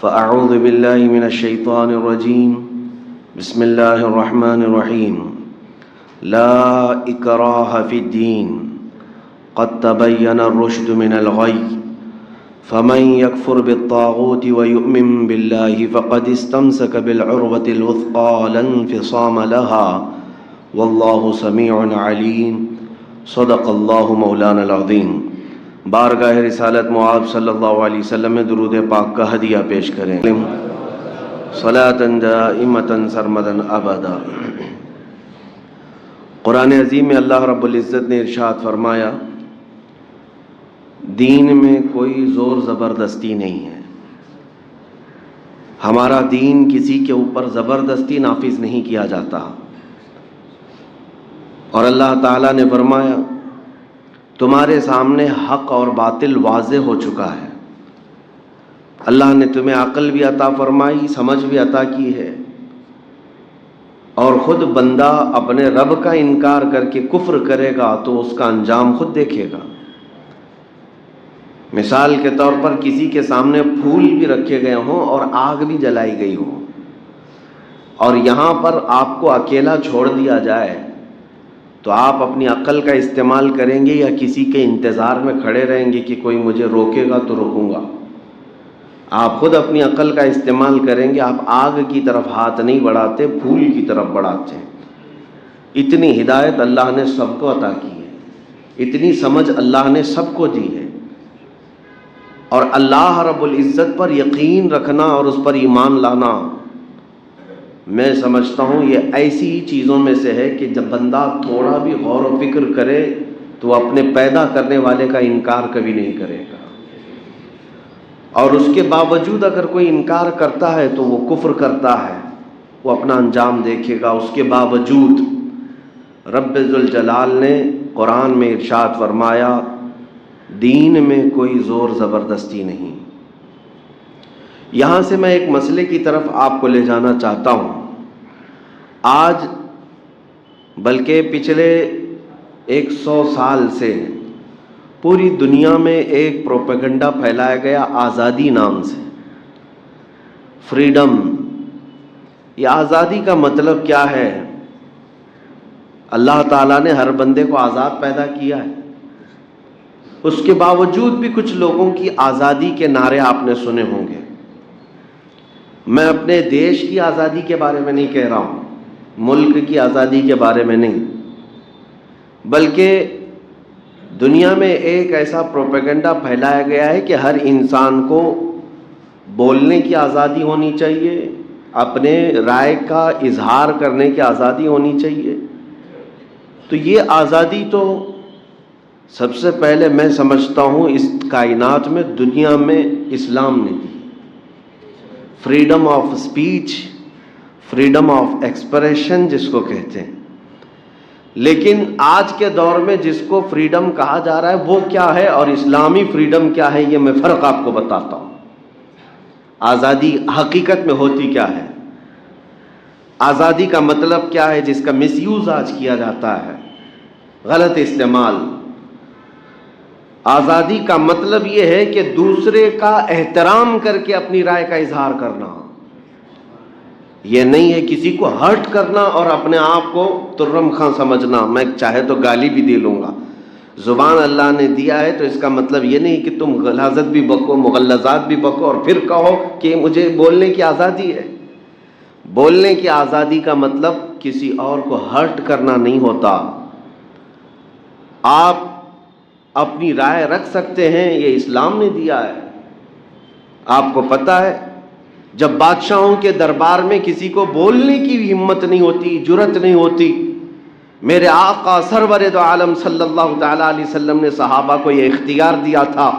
فأعوذ بالله من الشيطان الرجيم بسم الله الرحمن الرحيم لا إكراه في الدين قد تبين الرشد من الغي فمن يكفر بالطاغوت ويؤمن بالله فقد استمسك بالعروة الوثقى لا انفصام لها والله سميع عليم صدق الله مولانا العظيم۔ بارگاہ رسالت معاب صلی اللہ علیہ وسلم میں درود پاک کا ہدیہ پیش کریں۔ صلاۃ دائمۃ سرمدا ابدا۔ قرآن عظیم میں اللہ رب العزت نے ارشاد فرمایا، دین میں کوئی زور زبردستی نہیں ہے۔ ہمارا دین کسی کے اوپر زبردستی نافذ نہیں کیا جاتا۔ اور اللہ تعالیٰ نے فرمایا، تمہارے سامنے حق اور باطل واضح ہو چکا ہے۔ اللہ نے تمہیں عقل بھی عطا فرمائی، سمجھ بھی عطا کی ہے، اور خود بندہ اپنے رب کا انکار کر کے کفر کرے گا تو اس کا انجام خود دیکھے گا۔ مثال کے طور پر کسی کے سامنے پھول بھی رکھے گئے ہوں اور آگ بھی جلائی گئی ہو، اور یہاں پر آپ کو اکیلا چھوڑ دیا جائے تو آپ اپنی عقل کا استعمال کریں گے یا کسی کے انتظار میں کھڑے رہیں گے کہ کوئی مجھے روکے گا تو رکوں گا؟ آپ خود اپنی عقل کا استعمال کریں گے۔ آپ آگ کی طرف ہاتھ نہیں بڑھاتے، پھول کی طرف بڑھاتے ہیں۔ اتنی ہدایت اللہ نے سب کو عطا کی ہے، اتنی سمجھ اللہ نے سب کو دی ہے، اور اللہ رب العزت پر یقین رکھنا اور اس پر ایمان لانا، میں سمجھتا ہوں یہ ایسی چیزوں میں سے ہے کہ جب بندہ تھوڑا بھی غور و فکر کرے تو اپنے پیدا کرنے والے کا انکار کبھی نہیں کرے گا، اور اس کے باوجود اگر کوئی انکار کرتا ہے تو وہ کفر کرتا ہے، وہ اپنا انجام دیکھے گا۔ اس کے باوجود رب ذوالجلال نے قرآن میں ارشاد فرمایا، دین میں کوئی زور زبردستی نہیں۔ یہاں سے میں ایک مسئلے کی طرف آپ کو لے جانا چاہتا ہوں۔ آج بلکہ پچھلے 100 سال سے پوری دنیا میں ایک پروپیگنڈا پھیلایا گیا آزادی نام سے، فریڈم۔ یہ آزادی کا مطلب کیا ہے؟ اللہ تعالیٰ نے ہر بندے کو آزاد پیدا کیا ہے، اس کے باوجود بھی کچھ لوگوں کی آزادی کے نعرے آپ نے سنے ہوں گے۔ میں اپنے دیش کی آزادی کے بارے میں نہیں کہہ رہا ہوں، ملک کی آزادی کے بارے میں نہیں، بلکہ دنیا میں ایک ایسا پروپیگنڈا پھیلایا گیا ہے کہ ہر انسان کو بولنے کی آزادی ہونی چاہیے، اپنے رائے کا اظہار کرنے کی آزادی ہونی چاہیے۔ تو یہ آزادی تو سب سے پہلے میں سمجھتا ہوں اس کائنات میں دنیا میں اسلام نے دی۔ Freedom of speech, freedom of expression جس کو کہتے ہیں۔ لیکن آج کے دور میں جس کو فریڈم کہا جا رہا ہے وہ کیا ہے اور اسلامی فریڈم کیا ہے، یہ میں فرق آپ کو بتاتا ہوں۔ آزادی حقیقت میں ہوتی کیا ہے، آزادی کا مطلب کیا ہے جس کا مس یوز آج کیا جاتا ہے، غلط استعمال۔ آزادی کا مطلب یہ ہے کہ دوسرے کا احترام کر کے اپنی رائے کا اظہار کرنا، یہ نہیں ہے کسی کو ہرٹ کرنا اور اپنے آپ کو ترم خاں سمجھنا، میں چاہے تو گالی بھی دے لوں گا۔ زبان اللہ نے دیا ہے تو اس کا مطلب یہ نہیں کہ تم غلاظت بھی بکو، مغلظات بھی بکو اور پھر کہو کہ مجھے بولنے کی آزادی ہے۔ بولنے کی آزادی کا مطلب کسی اور کو ہرٹ کرنا نہیں ہوتا۔ آپ اپنی رائے رکھ سکتے ہیں، یہ اسلام نے دیا ہے۔ آپ کو پتہ ہے جب بادشاہوں کے دربار میں کسی کو بولنے کی بھی ہمت نہیں ہوتی، جرت نہیں ہوتی، میرے آقا سرور دو عالم صلی اللہ تعالیٰ علیہ وسلم نے صحابہ کو یہ اختیار دیا تھا۔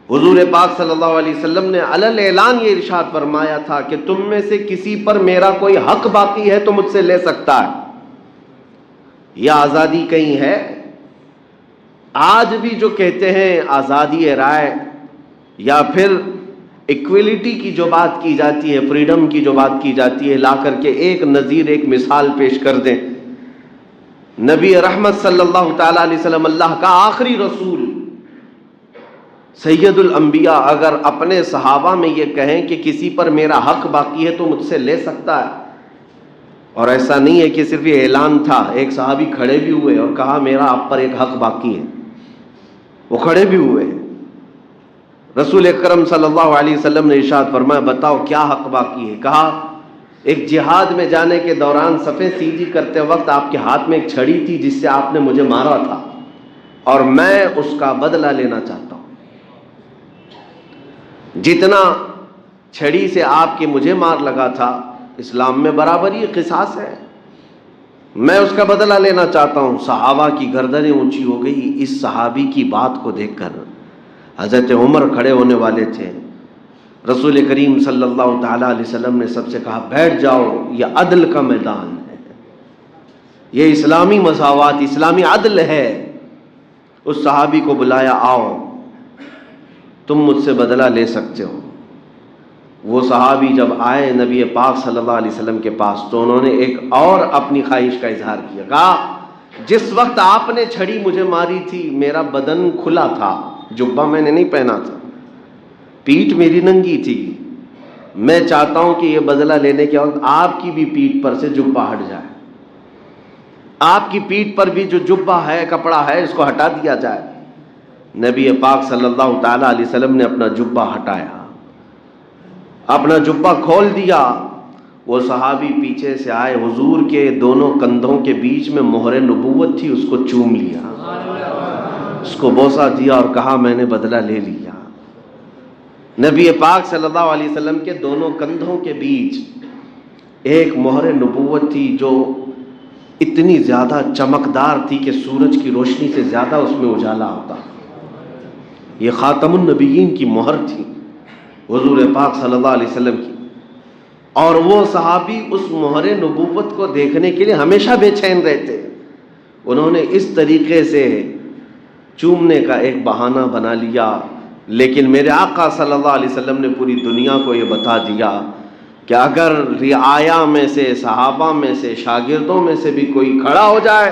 حضور پاک صلی اللہ علیہ وسلم نے علل اعلان یہ ارشاد فرمایا تھا کہ تم میں سے کسی پر میرا کوئی حق باقی ہے تو مجھ سے لے سکتا ہے۔ یہ آزادی کہیں ہے؟ آج بھی جو کہتے ہیں آزادی رائے یا پھر ایکویلٹی کی جو بات کی جاتی ہے، فریڈم کی جو بات کی جاتی ہے، لا کر کے ایک نظیر، ایک مثال پیش کر دیں۔ نبی رحمت صلی اللہ تعالیٰ علیہ وسلم، اللہ کا آخری رسول، سید الانبیاء اگر اپنے صحابہ میں یہ کہیں کہ کسی پر میرا حق باقی ہے تو مجھ سے لے سکتا ہے. اور ایسا نہیں ہے کہ صرف یہ اعلان تھا، ایک صحابی کھڑے بھی ہوئے اور کہا میرا آپ پر ایک حق باقی ہے. وہ کھڑے بھی ہوئے. رسول اکرم صلی اللہ علیہ وسلم نے ارشاد فرمایا بتاؤ کیا حق باقی ہے؟ کہا ایک جہاد میں جانے کے دوران صفیں سیدھی کرتے وقت آپ کے ہاتھ میں ایک چھڑی تھی جس سے آپ نے مجھے مارا تھا اور میں اس کا بدلہ لینا چاہتا ہوں. جتنا چھڑی سے آپ کے مجھے مار لگا تھا اسلام میں برابری قصاص ہے، میں اس کا بدلہ لینا چاہتا ہوں. صحابہ کی گردنیں اونچی ہو گئی. اس صحابی کی بات کو دیکھ کر حضرت عمر کھڑے ہونے والے تھے. رسول کریم صلی اللہ تعالی علیہ وسلم نے سب سے کہا بیٹھ جاؤ، یہ عدل کا میدان ہے، یہ اسلامی مساوات، اسلامی عدل ہے. اس صحابی کو بلایا، آؤ تم مجھ سے بدلہ لے سکتے ہو. وہ صحابی جب آئے نبی پاک صلی اللہ علیہ وسلم کے پاس تو انہوں نے ایک اور اپنی خواہش کا اظہار کیا. کہا جس وقت آپ نے چھڑی مجھے ماری تھی میرا بدن کھلا تھا، جبہ میں نے نہیں پہنا تھا، پیٹھ میری ننگی تھی. میں چاہتا ہوں کہ یہ بدلہ لینے کے وقت آپ کی بھی پیٹھ پر سے جبہ ہٹ جائے، آپ کی پیٹھ پر بھی جو جبہ ہے کپڑا ہے اس کو ہٹا دیا جائے. نبی پاک صلی اللہ تعالی علیہ وسلم نے اپنا جبہ ہٹایا، اپنا جبہ کھول دیا. وہ صحابی پیچھے سے آئے، حضور کے دونوں کندھوں کے بیچ میں مہر نبوت تھی، اس کو چوم لیا، اس کو بوسہ دیا اور کہا میں نے بدلہ لے لیا. نبی پاک صلی اللہ علیہ وسلم کے دونوں کندھوں کے بیچ ایک مہر نبوت تھی جو اتنی زیادہ چمکدار تھی کہ سورج کی روشنی سے زیادہ اس میں اجالا ہوتا. یہ خاتم النبیین کی مہر تھی حضور پاک صلی اللہ علیہ وسلم کی. اور وہ صحابی اس مہر نبوت کو دیکھنے کے لیے ہمیشہ بے چین رہتے. انہوں نے اس طریقے سے چومنے کا ایک بہانہ بنا لیا، لیکن میرے آقا صلی اللہ علیہ وسلم نے پوری دنیا کو یہ بتا دیا کہ اگر رعایا میں سے، صحابہ میں سے، شاگردوں میں سے بھی کوئی کھڑا ہو جائے،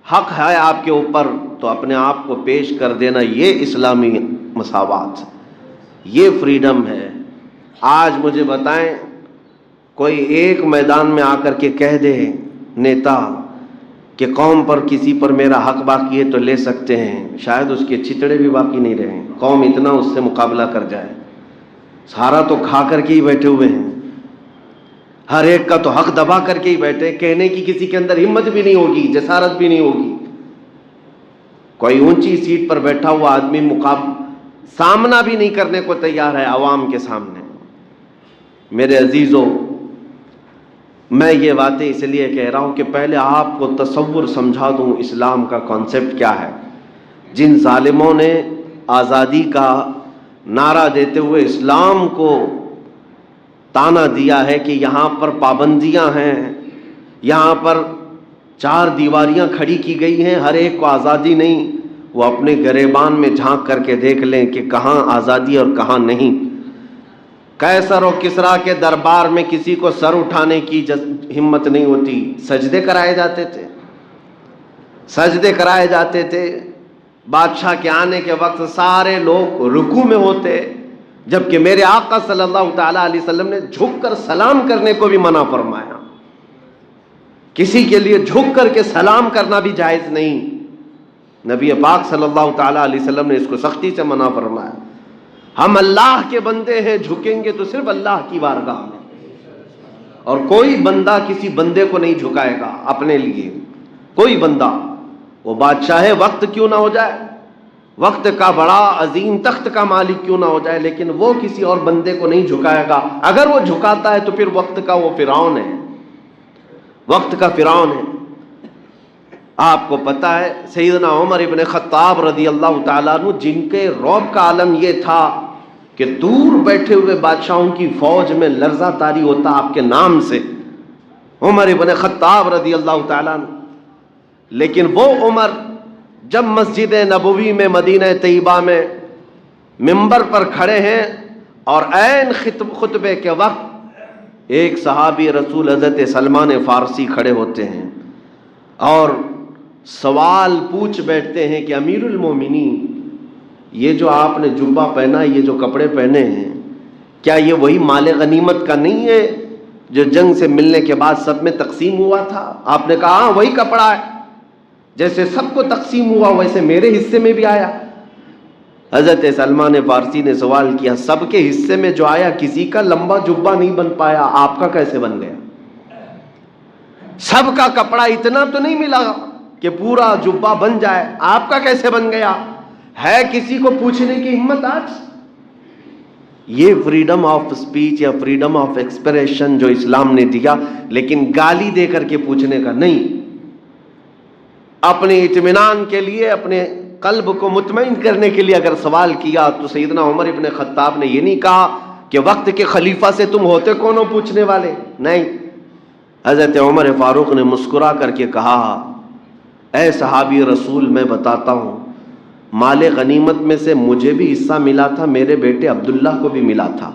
حق ہے آپ کے اوپر تو اپنے آپ کو پیش کر دینا. یہ اسلامی مساوات، یہ فریڈم ہے. آج مجھے بتائیں کوئی ایک میدان میں آ کر کے کہہ دے نیتا کہ قوم پر کسی پر میرا حق باقی ہے تو لے سکتے ہیں، شاید اس کے چھتڑے بھی باقی نہیں رہیں، قوم اتنا اس سے مقابلہ کر جائے. سارا تو کھا کر کے ہی بیٹھے ہوئے ہیں، ہر ایک کا تو حق دبا کر کے ہی بیٹھے، کہنے کی کسی کے اندر ہمت بھی نہیں ہوگی، جسارت بھی نہیں ہوگی. کوئی اونچی سیٹ پر بیٹھا ہوا آدمی سامنا بھی نہیں کرنے کو تیار ہے عوام کے سامنے. میرے عزیزوں، میں یہ باتیں اس لیے کہہ رہا ہوں کہ پہلے آپ کو تصور سمجھا دوں اسلام کا کانسیپٹ کیا ہے. جن ظالموں نے آزادی کا نعرہ دیتے ہوئے اسلام کو تانا دیا ہے کہ یہاں پر پابندیاں ہیں، یہاں پر چار دیواریاں کھڑی کی گئی ہیں، ہر ایک کو آزادی نہیں، وہ اپنے گریبان میں جھانک کر کے دیکھ لیں کہ کہاں آزادی اور کہاں نہیں. قیصر و کسریٰ کے دربار میں کسی کو سر اٹھانے کی ہمت نہیں ہوتی، سجدے کرائے جاتے تھے، سجدے کرائے جاتے تھے. بادشاہ کے آنے کے وقت سارے لوگ رکوع میں ہوتے، جبکہ میرے آقا صلی اللہ تعالی علیہ وسلم نے جھک کر سلام کرنے کو بھی منع فرمایا. کسی کے لیے جھک کر کے سلام کرنا بھی جائز نہیں. نبی پاک صلی اللہ تعالی علیہ وسلم نے اس کو سختی سے منع فرمایا. ہم اللہ کے بندے ہیں، جھکیں گے تو صرف اللہ کی بارگاہ میں، اور کوئی بندہ کسی بندے کو نہیں جھکائے گا اپنے لیے. کوئی بندہ، وہ بادشاہ وقت کیوں نہ ہو جائے، وقت کا بڑا عظیم تخت کا مالک کیوں نہ ہو جائے، لیکن وہ کسی اور بندے کو نہیں جھکائے گا. اگر وہ جھکاتا ہے تو پھر وقت کا وہ فرعون ہے، وقت کا فرعون ہے. آپ کو پتہ ہے سیدنا عمر ابن خطاب رضی اللہ تعالیٰ عنہ، جن کے رعب کا عالم یہ تھا کہ دور بیٹھے ہوئے بادشاہوں کی فوج میں لرزہ طاری ہوتا آپ کے نام سے، عمر ابن خطاب رضی اللہ تعالیٰ عنہ. لیکن وہ عمر جب مسجد نبوی میں مدینہ طیبہ میں منبر پر کھڑے ہیں اور عین خطبے کے وقت ایک صحابی رسول حضرت سلمان فارسی کھڑے ہوتے ہیں اور سوال پوچھ بیٹھتے ہیں کہ امیر المومنین، یہ جو آپ نے جبہ پہنا، یہ جو کپڑے پہنے ہیں، کیا یہ وہی مال غنیمت کا نہیں ہے جو جنگ سے ملنے کے بعد سب میں تقسیم ہوا تھا؟ آپ نے کہا ہاں وہی کپڑا ہے، جیسے سب کو تقسیم ہوا ویسے میرے حصے میں بھی آیا۔ حضرت سلمان فارسی نے سوال کیا، سب کے حصے میں جو آیا کسی کا لمبا جبہ نہیں بن پایا، آپ کا کیسے بن گیا؟ سب کا کپڑا اتنا تو نہیں ملا کہ پورا جبہ بن جائے، آپ کا کیسے بن گیا؟ ہے کسی کو پوچھنے کی ہمت آج؟ یہ فریڈم آف سپیچ یا فریڈم آف ایکسپریشن جو اسلام نے دیا، لیکن گالی دے کر کے پوچھنے کا نہیں، اپنے اطمینان کے لیے، اپنے قلب کو مطمئن کرنے کے لیے اگر سوال کیا تو سیدنا عمر ابن خطاب نے یہ نہیں کہا کہ وقت کے خلیفہ سے تم ہوتے کون ہو پوچھنے والے، نہیں، حضرت عمر فاروق نے مسکرا کر کے کہا، اے صحابی رسول، میں بتاتا ہوں، مال غنیمت میں سے مجھے بھی حصہ ملا تھا، میرے بیٹے عبداللہ کو بھی ملا تھا۔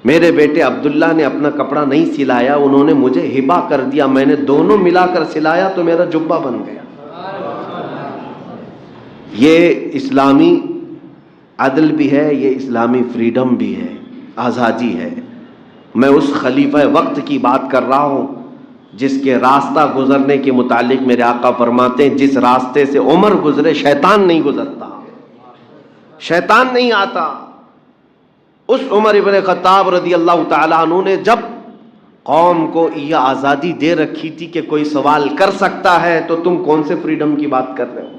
میرے بیٹے عبداللہ نے اپنا کپڑا نہیں سلایا، انہوں نے مجھے ہبہ کر دیا، میں نے دونوں ملا کر سلایا تو میرا جبہ بن گیا۔ یہ اسلامی عدل بھی ہے، یہ اسلامی فریڈم بھی ہے، آزادی ہے۔ میں اس خلیفہ وقت کی بات کر رہا ہوں جس کے راستہ گزرنے کے متعلق میرے آقا فرماتے ہیں، جس راستے سے عمر گزرے شیطان نہیں گزرتا، شیطان نہیں آتا۔ اس عمر ابن خطاب رضی اللہ تعالیٰ عنہ نے جب قوم کو یہ آزادی دے رکھی تھی کہ کوئی سوال کر سکتا ہے، تو تم کون سے فریڈم کی بات کر رہے ہو؟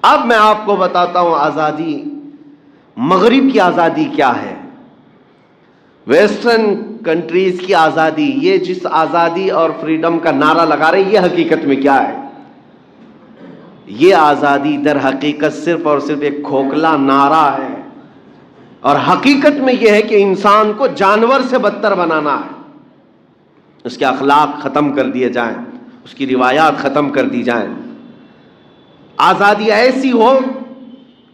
اب میں آپ کو بتاتا ہوں آزادی، مغرب کی آزادی کیا ہے، ویسٹرن کنٹریز کی آزادی، یہ جس آزادی اور فریڈم کا نعرہ لگا رہے ہیں، یہ حقیقت میں کیا ہے؟ یہ آزادی در حقیقت صرف اور صرف ایک کھوکھلا نعرہ ہے، اور حقیقت میں یہ ہے کہ انسان کو جانور سے بدتر بنانا ہے، اس کے اخلاق ختم کر دیے جائیں، اس کی روایات ختم کر دی جائیں۔ آزادی ایسی ہو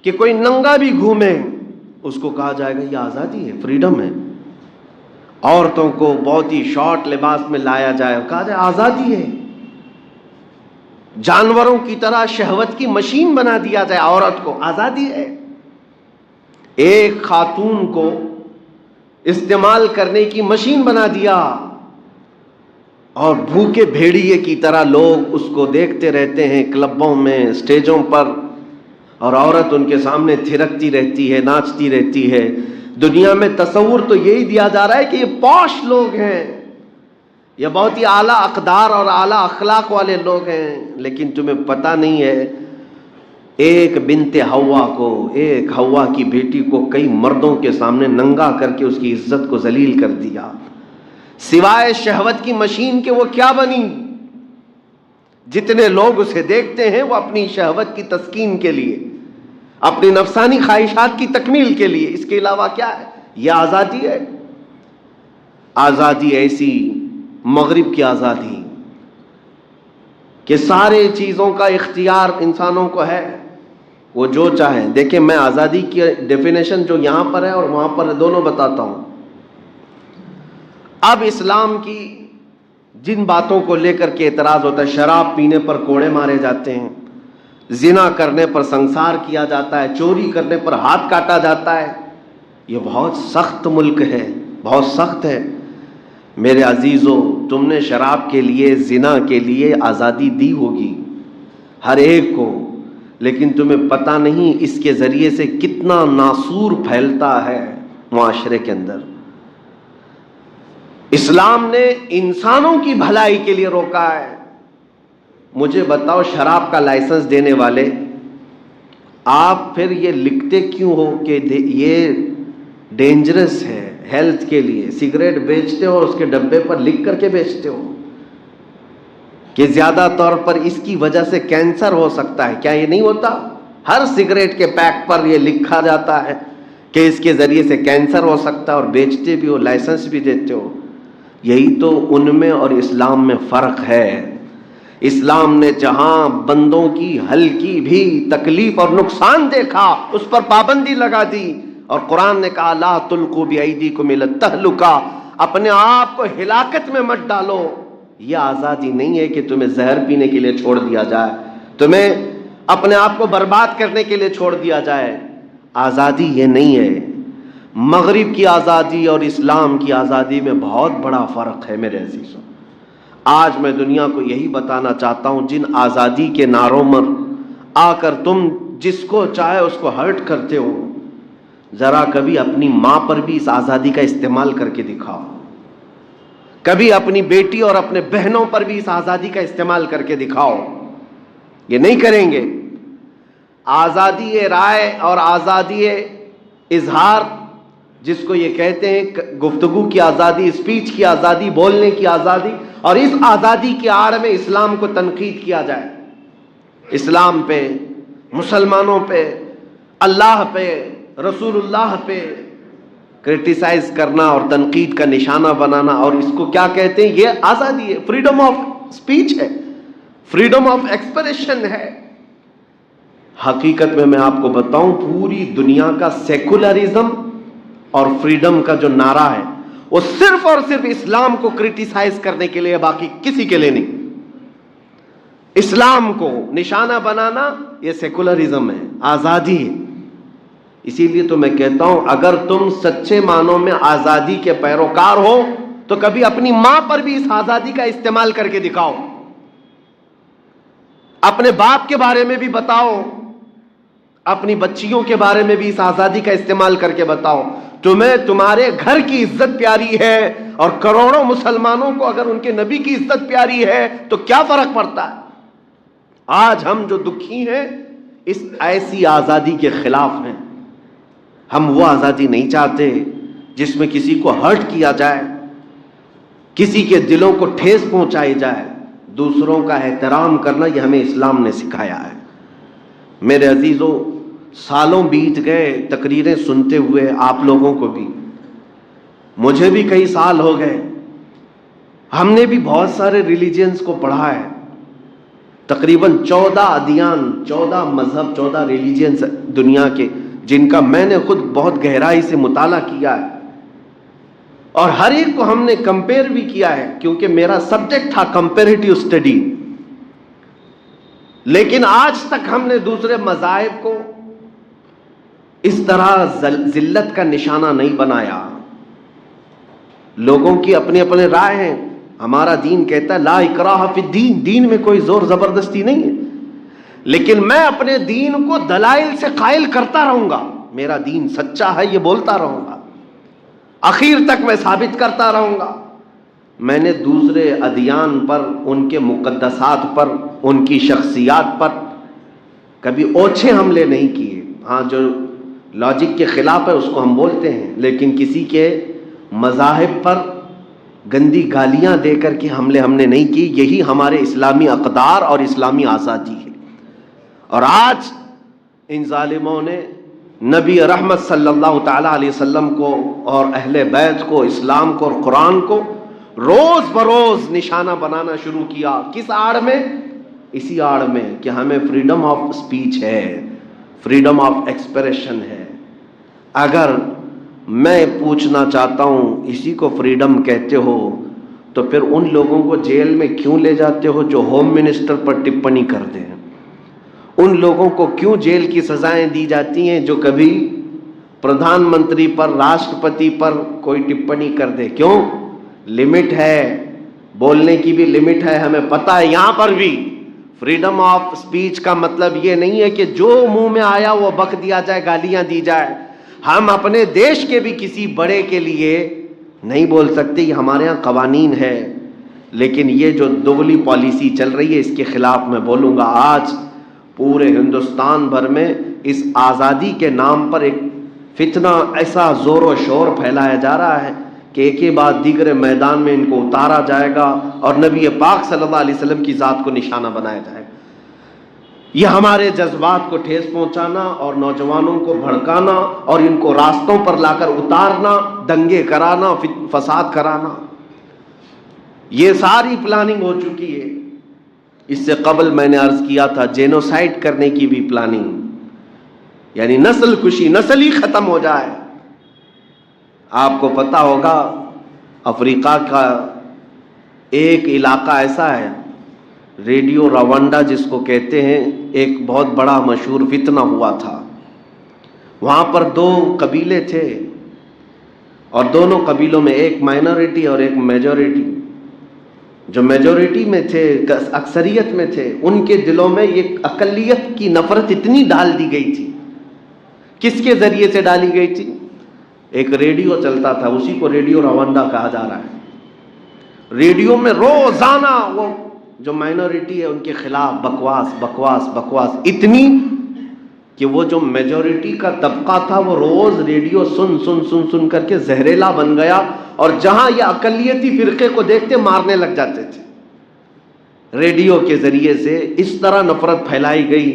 کہ کوئی ننگا بھی گھومے اس کو کہا جائے گا یہ آزادی ہے، فریڈم ہے۔ عورتوں کو بہت ہی شارٹ لباس میں لایا جائے، کہا جائے آزادی ہے۔ جانوروں کی طرح شہوت کی مشین بنا دیا جائے عورت کو، آزادی ہے۔ ایک خاتون کو استعمال کرنے کی مشین بنا دیا، اور بھوکے بھیڑیے کی طرح لوگ اس کو دیکھتے رہتے ہیں کلبوں میں، اسٹیجوں پر، اور عورت ان کے سامنے تھرکتی رہتی ہے، ناچتی رہتی ہے۔ دنیا میں تصور تو یہی دیا جا رہا ہے کہ یہ پوش لوگ ہیں، یہ بہت ہی اعلیٰ اقدار اور اعلیٰ اخلاق والے لوگ ہیں، لیکن تمہیں پتہ نہیں ہے ایک بنت حوا کو، ایک حوا کی بیٹی کو کئی مردوں کے سامنے ننگا کر کے اس کی عزت کو ذلیل کر دیا۔ سوائے شہوت کی مشین کے وہ کیا بنی؟ جتنے لوگ اسے دیکھتے ہیں وہ اپنی شہوت کی تسکین کے لیے، اپنی نفسانی خواہشات کی تکمیل کے لیے، اس کے علاوہ کیا ہے؟ یہ آزادی ہے؟ آزادی ایسی، مغرب کی آزادی کہ سارے چیزوں کا اختیار انسانوں کو ہے، وہ جو چاہیں۔ دیکھیں میں آزادی کی ڈیفینیشن جو یہاں پر ہے اور وہاں پر دونوں بتاتا ہوں۔ اب اسلام کی جن باتوں کو لے کر کے اعتراض ہوتا ہے، شراب پینے پر کوڑے مارے جاتے ہیں، زنا کرنے پر سنسار کیا جاتا ہے، چوری کرنے پر ہاتھ کاٹا جاتا ہے، یہ بہت سخت ملک ہے، بہت سخت ہے۔ میرے عزیزو، تم نے شراب کے لیے، زنا کے لیے آزادی دی ہوگی ہر ایک کو، لیکن تمہیں پتہ نہیں اس کے ذریعے سے کتنا ناسور پھیلتا ہے معاشرے کے اندر۔ اسلام نے انسانوں کی بھلائی کے لیے روکا ہے۔ مجھے بتاؤ شراب کا لائسنس دینے والے، آپ پھر یہ لکھتے کیوں ہو کہ یہ ڈینجرس ہے ہیلتھ کے لیے؟ سگریٹ بیچتے ہو اور اس کے ڈبے پر لکھ کر کے بیچتے ہو کہ زیادہ طور پر اس کی وجہ سے کینسر ہو سکتا ہے، کیا یہ نہیں ہوتا؟ ہر سگریٹ کے پیک پر یہ لکھا جاتا ہے کہ اس کے ذریعے سے کینسر ہو سکتا ہے، اور بیچتے بھی ہو، لائسنس بھی دیتے ہو۔ یہی تو ان میں اور اسلام میں فرق ہے۔ اسلام نے جہاں بندوں کی ہلکی بھی تکلیف اور نقصان دیکھا اس پر پابندی لگا دی، اور قرآن نے کہا لا تلقوا بأیدیکم الی التہلکہ، اپنے آپ کو ہلاکت میں مت ڈالو۔ یہ آزادی نہیں ہے کہ تمہیں زہر پینے کے لیے چھوڑ دیا جائے، تمہیں اپنے آپ کو برباد کرنے کے لیے چھوڑ دیا جائے۔ آزادی یہ نہیں ہے. مغرب کی آزادی اور اسلام کی آزادی میں بہت بڑا فرق ہے میرے عزیزوں. آج میں دنیا کو یہی بتانا چاہتا ہوں، جن آزادی کے نعروں میں آ کر تم جس کو چاہے اس کو ہرٹ کرتے ہو، ذرا کبھی اپنی ماں پر بھی اس آزادی کا استعمال کر کے دکھاؤ. کبھی اپنی بیٹی اور اپنے بہنوں پر بھی اس آزادی کا استعمال کر کے دکھاؤ. یہ نہیں کریں گے. آزادی رائے اور آزادی اظہار، جس کو یہ کہتے ہیں گفتگو کی آزادی، اسپیچ کی آزادی، بولنے کی آزادی، اور اس آزادی کی آڑ میں اسلام کو تنقید کیا جائے، اسلام پہ، مسلمانوں پہ، اللہ پہ، رسول اللہ پہ کرٹیسائز کرنا اور تنقید کا نشانہ بنانا، اور اس کو کیا کہتے ہیں؟ یہ آزادی ہے، فریڈم آف اسپیچ ہے، فریڈم آف ایکسپریشن ہے. حقیقت میں آپ کو بتاؤں، پوری دنیا کا سیکولرزم اور فریڈم کا جو نعرہ ہے وہ صرف اور صرف اسلام کو کرٹیسائز کرنے کے لیے، باقی کسی کے لیے نہیں. اسلام کو نشانہ بنانا یہ سیکولرزم ہے، آزادی ہے. اسی لیے تو میں کہتا ہوں، اگر تم سچے معنوں میں آزادی کے پیروکار ہو تو کبھی اپنی ماں پر بھی اس آزادی کا استعمال کر کے دکھاؤ. اپنے باپ کے بارے میں بھی بتاؤ، اپنی بچیوں کے بارے میں بھی اس آزادی کا استعمال کر کے بتاؤ. تمہیں تمہارے گھر کی عزت پیاری ہے، اور کروڑوں مسلمانوں کو اگر ان کے نبی کی عزت پیاری ہے تو کیا فرق پڑتا ہے؟ آج ہم جو دکھی ہیں اس ایسی آزادی کے خلاف ہیں. ہم وہ آزادی نہیں چاہتے جس میں کسی کو ہرٹ کیا جائے، کسی کے دلوں کو ٹھیس پہنچائی جائے. دوسروں کا احترام کرنا یہ ہمیں اسلام نے سکھایا ہے. میرے عزیزوں، سالوں بیت گئے تقریریں سنتے ہوئے، آپ لوگوں کو بھی، مجھے بھی کئی سال ہو گئے. ہم نے بھی بہت سارے ریلیجنز کو پڑھا ہے. تقریباً 14 ادیان، 14 مذہب، 14 ریلیجنز دنیا کے، جن کا میں نے خود بہت گہرائی سے مطالعہ کیا ہے، اور ہر ایک کو ہم نے کمپیئر بھی کیا ہے، کیونکہ میرا سبجیکٹ تھا کمپیریٹیو اسٹڈی. لیکن آج تک ہم نے دوسرے مذاہب کو اس طرح ذلت کا نشانہ نہیں بنایا. لوگوں کی اپنے اپنے رائے ہیں. ہمارا دین کہتا ہے لا اکراہ فی الدین، دین میں کوئی زور زبردستی نہیں ہے. لیکن میں اپنے دین کو دلائل سے قائل کرتا رہوں گا. میرا دین سچا ہے یہ بولتا رہوں گا، آخر تک میں ثابت کرتا رہوں گا. میں نے دوسرے ادیان پر، ان کے مقدسات پر، ان کی شخصیات پر کبھی اوچھے حملے نہیں کیے. ہاں، جو لاجک کے خلاف ہے اس کو ہم بولتے ہیں، لیکن کسی کے مذاہب پر گندی گالیاں دے کر کے حملے ہم نے نہیں کی. یہی ہمارے اسلامی اقدار اور اسلامی آزادی ہے. اور آج ان ظالموں نے نبی رحمت صلی اللہ تعالی علیہ وسلم کو اور اہل بیت کو، اسلام کو اور قرآن کو روز بروز نشانہ بنانا شروع کیا. کس آڑ میں؟ اسی آڑ میں کہ ہمیں فریڈم آف اسپیچ ہے، فریڈم آف ایکسپریشن ہے. اگر میں پوچھنا چاہتا ہوں اسی کو فریڈم کہتے ہو تو پھر ان لوگوں کو جیل میں کیوں لے جاتے ہو جو ہوم منسٹر پر ٹپنی کرتے ہیں؟ ان لوگوں کو کیوں جیل کی سزائیں دی جاتی ہیں جو کبھی پردھان منتری پر، راشٹرپتی پر کوئی ٹپنی کر دے؟ کیوں؟ لمٹ ہے، بولنے کی بھی لمٹ ہے. ہمیں پتہ ہے یہاں پر بھی فریڈم آف اسپیچ کا مطلب یہ نہیں ہے کہ جو منہ میں آیا وہ بک دیا جائے، گالیاں دی جائے. ہم اپنے دیش کے بھی کسی بڑے کے لیے نہیں بول سکتے، یہ ہمارے ہاں قوانین ہے. لیکن یہ جو دوغلی پالیسی چل رہی ہے اس کے خلاف میں بولوں گا. آج پورے ہندوستان بھر میں اس آزادی کے نام پر ایک فتنہ ایسا زور و شور پھیلایا جا رہا ہے کہ ایک کے بعد دیگر میدان میں ان کو اتارا جائے گا اور نبی پاک صلی اللہ علیہ وسلم کی ذات کو نشانہ بنایا جائے گا. یہ ہمارے جذبات کو ٹھیس پہنچانا اور نوجوانوں کو بھڑکانا اور ان کو راستوں پر لا کر اتارنا، دنگے کرانا، فساد کرانا، یہ ساری پلاننگ ہو چکی ہے. اس سے قبل میں نے عرض کیا تھا جینوسائیڈ کرنے کی بھی پلاننگ، یعنی نسل کشی، نسل ہی ختم ہو جائے. آپ کو پتہ ہوگا افریقہ کا ایک علاقہ ایسا ہے، ریڈیو روانڈا جس کو کہتے ہیں، ایک بہت بڑا مشہور فتنہ ہوا تھا. وہاں پر 2 قبیلے تھے اور دونوں قبیلوں میں ایک مائنورٹی اور ایک میجورٹی. جو میجورٹی میں تھے، اکثریت میں تھے، ان کے دلوں میں یہ اقلیت کی نفرت اتنی ڈال دی گئی تھی. کس کے ذریعے سے ڈالی گئی تھی؟ ایک ریڈیو چلتا تھا، اسی کو ریڈیو روانڈا کہا جا رہا ہے. ریڈیو میں روزانہ وہ جو مائنورٹی ہے ان کے خلاف بکواس بکواس بکواس اتنی کہ وہ جو میجورٹی کا طبقہ تھا وہ روز ریڈیو سن سن سن سن کر کے زہریلا بن گیا، اور جہاں یہ اقلیتی فرقے کو دیکھتے مارنے لگ جاتے تھے. ریڈیو کے ذریعے سے اس طرح نفرت پھیلائی گئی،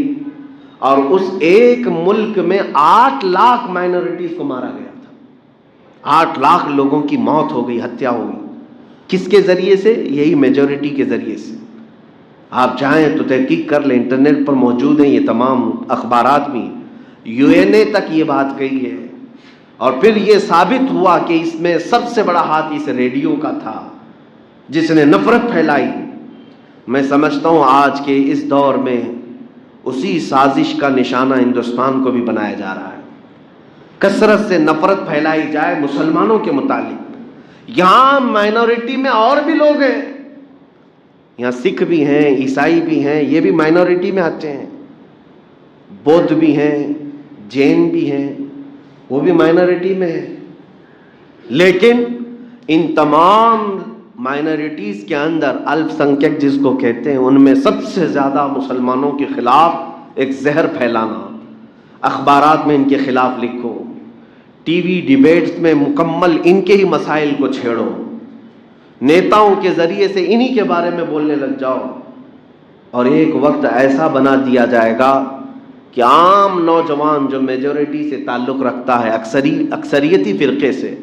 اور اس ایک ملک میں 8 لاکھ مائنورٹیز کو مارا گیا تھا. 8 لاکھ لوگوں کی موت ہو گئی، ہتیا ہو گئی. کس کے ذریعے سے؟ یہی میجورٹی کے ذریعے سے. آپ چاہیں تو تحقیق کر لیں، انٹرنیٹ پر موجود ہیں یہ تمام اخبارات بھی. UN تک یہ بات کہی ہے، اور پھر یہ ثابت ہوا کہ اس میں سب سے بڑا ہاتھ اس ریڈیو کا تھا جس نے نفرت پھیلائی. میں سمجھتا ہوں آج کے اس دور میں اسی سازش کا نشانہ ہندوستان کو بھی بنایا جا رہا ہے. کثرت سے نفرت پھیلائی جائے مسلمانوں کے متعلق. یہاں مائنورٹی میں اور بھی لوگ ہیں، یہاں سکھ بھی ہیں، عیسائی بھی ہیں، یہ بھی مائنورٹی میں آتے ہیں. بودھ بھی ہیں، جین بھی ہیں، وہ بھی مائنورٹی میں ہیں. لیکن ان تمام مائنورٹیز کے اندر الپ سنکھیک جس کو کہتے ہیں، ان میں سب سے زیادہ مسلمانوں کے خلاف ایک زہر پھیلانا. اخبارات میں ان کے خلاف لکھو، ٹی وی ڈیبیٹس میں مکمل ان کے ہی مسائل کو چھیڑو، نیتاؤں کے ذریعے سے انہی کے بارے میں بولنے لگ جاؤ، اور ایک وقت ایسا بنا دیا جائے گا کہ عام نوجوان جو میجورٹی سے تعلق رکھتا ہے، اکثریتی فرقے سے،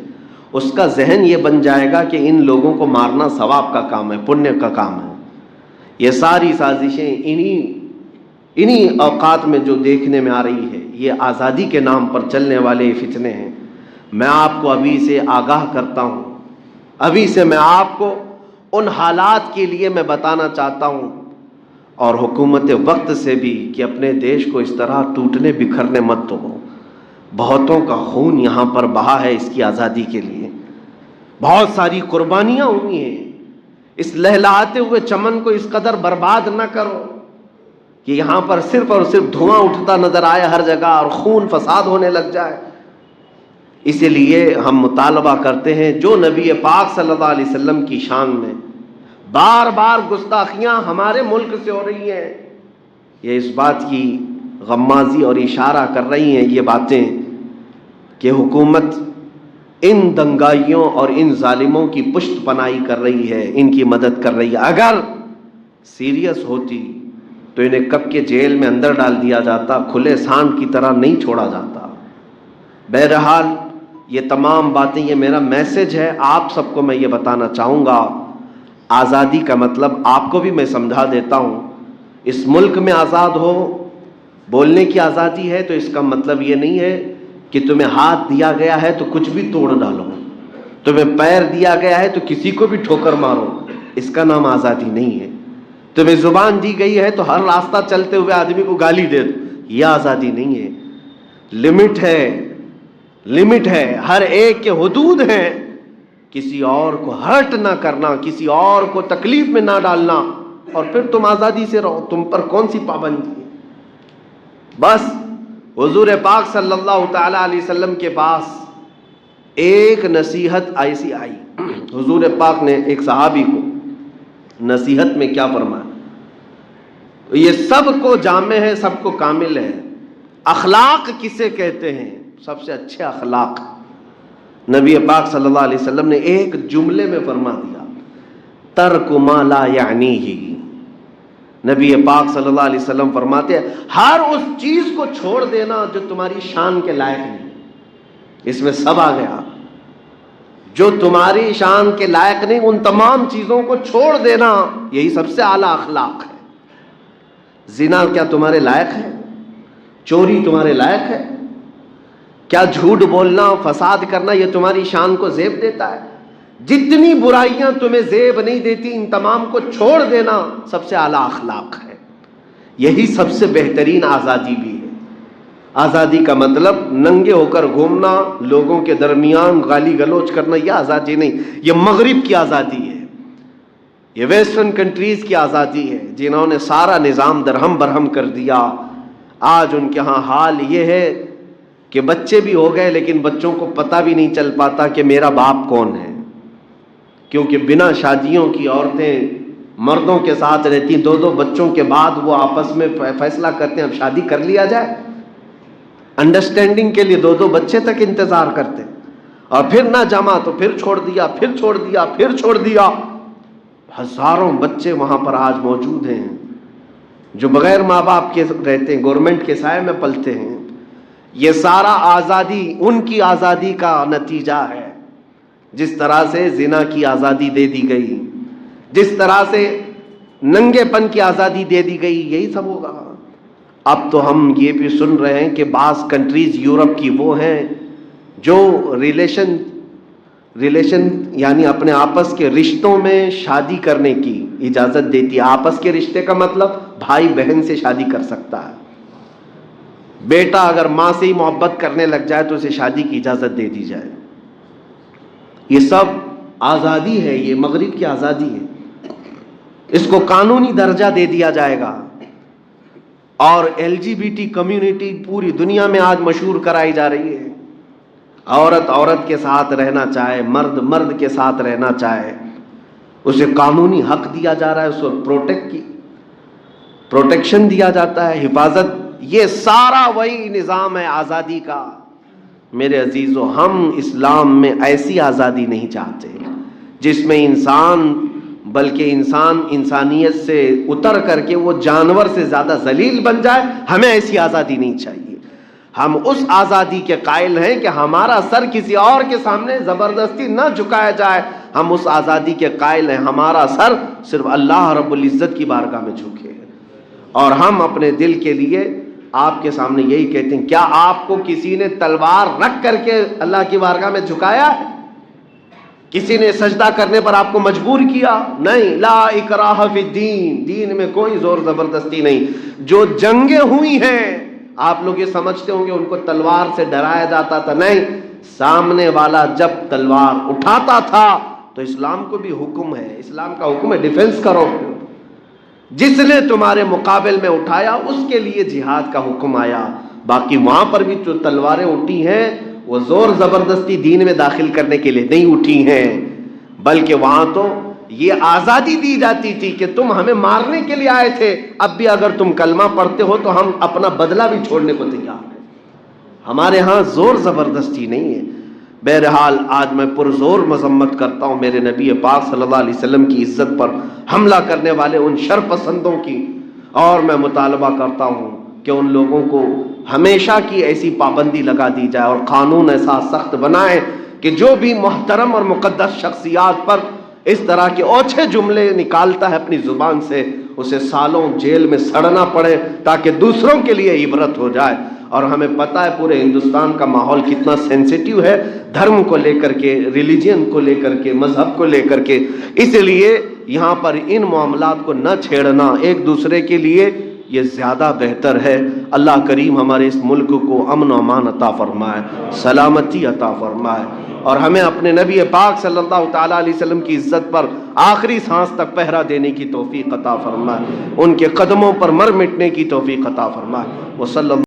اس کا ذہن یہ بن جائے گا کہ ان لوگوں کو مارنا ثواب کا کام ہے، پنیہ کا کام ہے. یہ ساری سازشیں انہی اوقات میں جو دیکھنے میں آ رہی ہے، یہ آزادی کے نام پر چلنے والے فتنے ہیں. میں آپ کو ابھی سے آگاہ کرتا ہوں، ابھی سے میں آپ کو ان حالات کے لیے میں بتانا چاہتا ہوں، اور حکومت وقت سے بھی، کہ اپنے دیش کو اس طرح ٹوٹنے بکھرنے مت دو. بہتوں کا خون یہاں پر بہا ہے اس کی آزادی کے لیے، بہت ساری قربانیاں ہوئی ہیں. اس لہلہاتے ہوئے چمن کو اس قدر برباد نہ کرو کہ یہاں پر صرف اور صرف دھواں اٹھتا نظر آئے ہر جگہ اور خون فساد ہونے لگ جائے. اسی لیے ہم مطالبہ کرتے ہیں، جو نبی پاک صلی اللہ علیہ وسلم کی شان میں بار بار گستاخیاں ہمارے ملک سے ہو رہی ہیں، یہ اس بات کی غمازی اور اشارہ کر رہی ہیں یہ باتیں کہ حکومت ان دنگائیوں اور ان ظالموں کی پشت پناہی کر رہی ہے، ان کی مدد کر رہی ہے. اگر سیریس ہوتی تو انہیں کب کے جیل میں اندر ڈال دیا جاتا، کھلے سانڈ کی طرح نہیں چھوڑا جاتا. بہرحال یہ تمام باتیں، یہ میرا میسج ہے آپ سب کو، میں یہ بتانا چاہوں گا. آزادی کا مطلب آپ کو بھی میں سمجھا دیتا ہوں. اس ملک میں آزاد ہو، بولنے کی آزادی ہے، تو اس کا مطلب یہ نہیں ہے کہ تمہیں ہاتھ دیا گیا ہے تو کچھ بھی توڑ ڈالو، تمہیں پیر دیا گیا ہے تو کسی کو بھی ٹھوکر مارو. اس کا نام آزادی نہیں ہے. تمہیں زبان دی گئی ہے تو ہر راستہ چلتے ہوئے آدمی کو گالی دے دو، یہ آزادی نہیں ہے. لمٹ ہے، لمٹ ہے، ہر ایک کے حدود ہیں. کسی اور کو ہرٹ نہ کرنا، کسی اور کو تکلیف میں نہ ڈالنا، اور پھر تم آزادی سے رہو. تم پر کون سی پابندی ہے؟ بس حضور پاک صلی اللہ تعالی علیہ وسلم کے پاس ایک نصیحت ایسی آئی. حضور پاک نے ایک صحابی کو نصیحت میں کیا فرمایا؟ یہ سب کو جامع ہے، سب کو کامل ہے. اخلاق کسے کہتے ہیں؟ سب سے اچھے اخلاق نبی پاک صلی اللہ علیہ وسلم نے ایک جملے میں فرما دیا، ترک ما لا یعنیہ. نبی پاک صلی اللہ علیہ وسلم فرماتے ہیں ہر اس چیز کو چھوڑ دینا جو تمہاری شان کے لائق نہیں. اس میں سب آ گیا، جو تمہاری شان کے لائق نہیں ان تمام چیزوں کو چھوڑ دینا، یہی سب سے اعلیٰ اخلاق ہے. زنا کیا تمہارے لائق ہے؟ چوری تمہارے لائق ہے؟ کیا جھوٹ بولنا، فساد کرنا یہ تمہاری شان کو زیب دیتا ہے؟ جتنی برائیاں تمہیں زیب نہیں دیتی ان تمام کو چھوڑ دینا سب سے اعلیٰ اخلاق ہے. یہی سب سے بہترین آزادی بھی ہے. آزادی کا مطلب ننگے ہو کر گھومنا، لوگوں کے درمیان گالی گلوچ کرنا، یہ آزادی نہیں، یہ مغرب کی آزادی ہے، یہ ویسٹرن کنٹریز کی آزادی ہے جنہوں نے سارا نظام درہم برہم کر دیا۔ آج ان کے ہاں حال یہ ہے کہ بچے بھی ہو گئے لیکن بچوں کو پتہ بھی نہیں چل پاتا کہ میرا باپ کون ہے، کیونکہ بنا شادیوں کی عورتیں مردوں کے ساتھ رہتی، دو دو بچوں کے بعد وہ آپس میں فیصلہ کرتے ہیں اب شادی کر لیا جائے، انڈرسٹینڈنگ کے لیے دو دو بچے تک انتظار کرتے، اور پھر نہ جما تو پھر چھوڑ دیا، پھر چھوڑ دیا، پھر چھوڑ دیا۔ ہزاروں بچے وہاں پر آج موجود ہیں جو بغیر ماں باپ کے رہتے ہیں، گورنمنٹ کے سائے میں پلتے ہیں۔ یہ سارا آزادی ان کی آزادی کا نتیجہ ہے۔ جس طرح سے زنا کی آزادی دے دی گئی، جس طرح سے ننگے پن کی آزادی دے دی گئی، یہی سب ہوگا۔ اب تو ہم یہ بھی سن رہے ہیں کہ بعض کنٹریز یورپ کی وہ ہیں جو ریلیشن یعنی اپنے آپس کے رشتوں میں شادی کرنے کی اجازت دیتی ہے۔ آپس کے رشتے کا مطلب بھائی بہن سے شادی کر سکتا ہے، بیٹا اگر ماں سے ہی محبت کرنے لگ جائے تو اسے شادی کی اجازت دے دی جائے۔ یہ سب آزادی ہے، یہ مغرب کی آزادی ہے، اس کو قانونی درجہ دے دیا جائے گا۔ اور L G B T community پوری دنیا میں آج مشہور کرائی جا رہی ہے۔ عورت عورت کے ساتھ رہنا چاہے، مرد مرد کے ساتھ رہنا چاہے، اسے قانونی حق دیا جا رہا ہے، اس کو پروٹیکشن دیا جاتا ہے، حفاظت۔ یہ سارا وہی نظام ہے آزادی کا۔ میرے عزیزو، ہم اسلام میں ایسی آزادی نہیں چاہتے جس میں بلکہ انسان انسانیت سے اتر کر کے وہ جانور سے زیادہ ذلیل بن جائے۔ ہمیں ایسی آزادی نہیں چاہیے۔ ہم اس آزادی کے قائل ہیں کہ ہمارا سر کسی اور کے سامنے زبردستی نہ جھکایا جائے۔ ہم اس آزادی کے قائل ہیں ہمارا سر صرف اللہ رب العزت کی بارگاہ میں جھکے، اور ہم اپنے دل کے لیے آپ کے سامنے یہی کہتے ہیں، کیا آپ کو کسی نے تلوار رکھ کر کے اللہ کی بارگاہ میں جھکایا ہے؟ کسی نے سجدہ کرنے پر آپ کو مجبور کیا؟ نہیں، لا اکراہ فی الدین، دین میں کوئی زور زبردستی نہیں۔ جو جنگیں ہوئی ہیں آپ لوگ یہ سمجھتے ہوں گے ان کو تلوار سے ڈرایا جاتا تھا، نہیں، سامنے والا جب تلوار اٹھاتا تھا تو اسلام کو بھی حکم ہے، اسلام کا حکم ہے ڈیفنس کرو۔ جس نے تمہارے مقابل میں اٹھایا اس کے لیے جہاد کا حکم آیا۔ باقی وہاں پر بھی جو تلواریں اٹھی ہیں وہ زور زبردستی دین میں داخل کرنے کے لیے نہیں اٹھی ہیں، بلکہ وہاں تو یہ آزادی دی جاتی تھی کہ تم ہمیں مارنے کے لیے آئے تھے، اب بھی اگر تم کلمہ پڑھتے ہو تو ہم اپنا بدلہ بھی چھوڑنے کو تیار ہیں۔ ہمارے ہاں زور زبردستی نہیں ہے۔ بہرحال آج میں پرزور مذمت کرتا ہوں میرے نبی پاک صلی اللہ علیہ وسلم کی عزت پر حملہ کرنے والے ان شر پسندوں کی، اور میں مطالبہ کرتا ہوں کہ ان لوگوں کو ہمیشہ کی ایسی پابندی لگا دی جائے اور قانون ایسا سخت بنائے کہ جو بھی محترم اور مقدس شخصیات پر اس طرح کے اوچھے جملے نکالتا ہے اپنی زبان سے، اسے سالوں جیل میں سڑنا پڑے تاکہ دوسروں کے لیے عبرت ہو جائے۔ اور ہمیں پتہ ہے پورے ہندوستان کا ماحول کتنا سینسیٹیو ہے دھرم کو لے کر کے، ریلیجن کو لے کر کے، مذہب کو لے کر کے، اس لیے یہاں پر ان معاملات کو نہ چھیڑنا ایک دوسرے کے لیے یہ زیادہ بہتر ہے۔ اللہ کریم ہمارے اس ملک کو امن و امان عطا فرمائے، سلامتی عطا فرمائے، اور ہمیں اپنے نبی پاک صلی اللہ تعالیٰ علیہ وسلم کی عزت پر آخری سانس تک پہرا دینے کی توفیق عطا فرمائے، ان کے قدموں پر مر مٹنے کی توفیق عطا فرمائے۔ وصلی اللہ